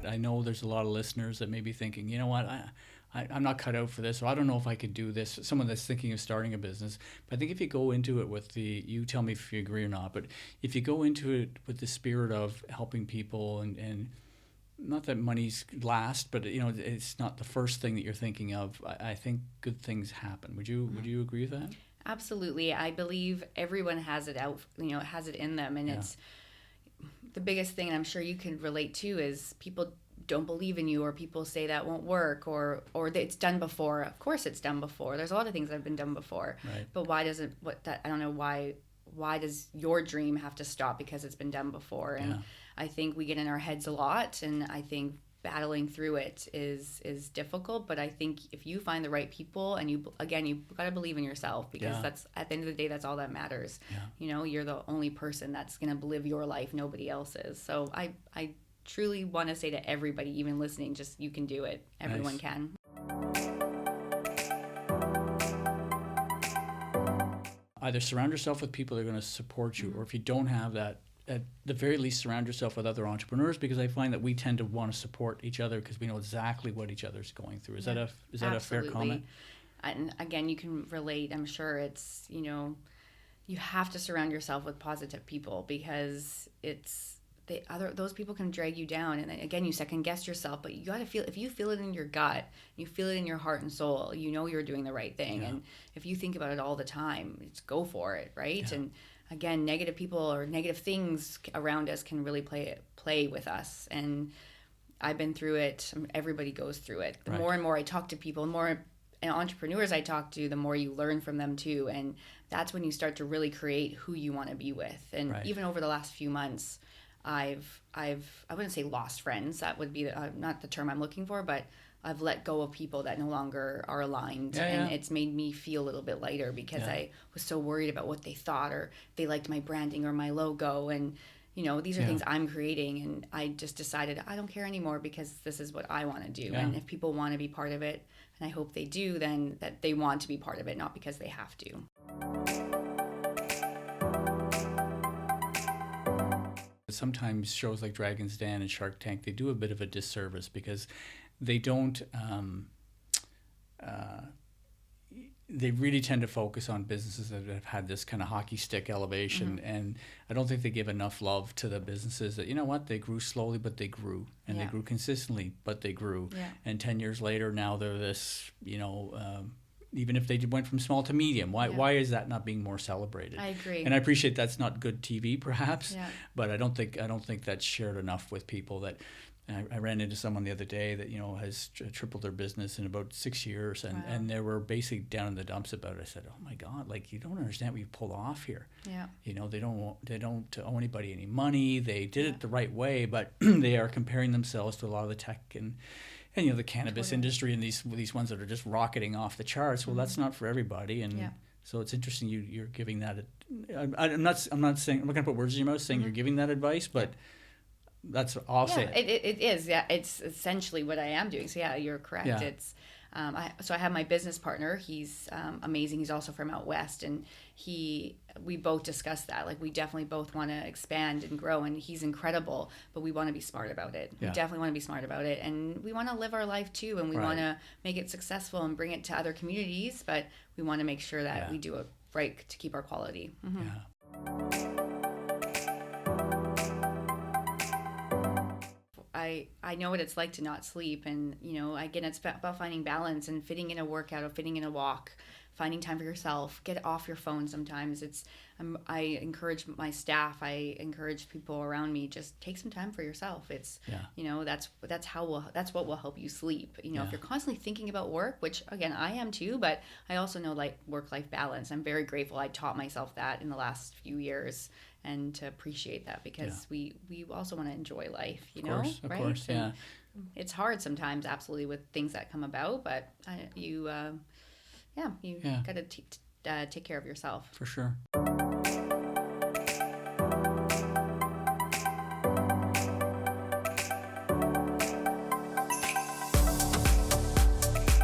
I know there's a lot of listeners that may be thinking, you know what, I'm not cut out for this, or I don't know if I could do this. Someone that's thinking of starting a business. But I think if you go into it with you tell me if you agree or not, but if you go into it with the spirit of helping people and not that money's last, but it's not the first thing that you're thinking of, I think good things happen. Would you agree with that? Absolutely. I believe everyone has it out, has it in them. And it's the biggest thing, and I'm sure you can relate to, is people don't believe in you, or people say that won't work, or that it's done before. Of course it's done before. There's a lot of things that have been done before. Right. But why doesn't I don't know why does your dream have to stop because it's been done before? And I think we get in our heads a lot, and I think battling through it is difficult. But I think if you find the right people, and you've got to believe in yourself, because that's, at the end of the day, that's all that matters. You're the only person that's going to live your life. Nobody else is. So I truly want to say to everybody, even listening, just, you can do it. Everyone can. Either surround yourself with people that are going to support you, or if you don't have that, at the very least, surround yourself with other entrepreneurs, because I find that we tend to want to support each other because we know exactly what each other's going through. Is that a fair comment? And again, you can relate. I'm sure it's, you have to surround yourself with positive people, because those people can drag you down, and then, again, you second guess yourself. But you got to feel, if you feel it in your gut, you feel it in your heart and soul, you're doing the right thing. And if you think about it all the time, just go for it, right? And again, negative people or negative things around us can really play with us. And I've been through it. Everybody goes through it. The more and more I talk to people, the more entrepreneurs I talk to, the more you learn from them too. And that's when you start to really create who you want to be with. And even over the last few months, I wouldn't say lost friends. That would be not the term I'm looking for, but I've let go of people that no longer are aligned. And it's made me feel a little bit lighter, because I was so worried about what they thought, or they liked my branding or my logo. And, these are things I'm creating. And I just decided I don't care anymore, because this is what I want to do. And if people want to be part of it, and I hope they do, then that they want to be part of it, not because they have to. Sometimes shows like Dragon's Den and Shark Tank, they do a bit of a disservice, because they don't they really tend to focus on businesses that have had this kind of hockey stick elevation, and I don't think they give enough love to the businesses that, they grew slowly, but they grew, and they grew consistently, but they grew, and 10 years later, now they're this, even if they went from small to medium, why is that not being more celebrated? I agree. And I appreciate that's not good TV, perhaps, but I don't think that's shared enough with people. That I ran into someone the other day that has tripled their business in about 6 years, and they were basically down in the dumps about it. I said, "Oh my God, you don't understand what you pulled off here. They don't owe anybody any money. They did it the right way, but they are comparing themselves to a lot of the tech and the cannabis industry, and these ones that are just rocketing off the charts. Well, that's not for everybody, and so it's interesting you're giving that. I'm not saying, I'm not going to put words in your mouth saying you're giving that advice, but that's I'll say it is. It's essentially what I am doing. So you're correct. It's so I have my business partner. He's amazing. He's also from out west, and we both discussed that. We definitely both want to expand and grow, and he's incredible, but we want to be smart about it. We definitely want to be smart about it, and we want to live our life too, and we want to make it successful and bring it to other communities, but we want to make sure that we do it right to keep our quality. I know what it's like to not sleep, and again, it's about finding balance and fitting in a workout or fitting in a walk, finding time for yourself. Get off your phone sometimes. I encourage my staff, I encourage people around me, just take some time for yourself. It's that's what will help you sleep. If you're constantly thinking about work, which again I am too, but I also know work-life balance. I'm very grateful I taught myself that in the last few years, and to appreciate that, because we also want to enjoy life, of course, right? Of course, yeah. It's hard sometimes, absolutely, with things that come about, but you got to take care of yourself. For sure.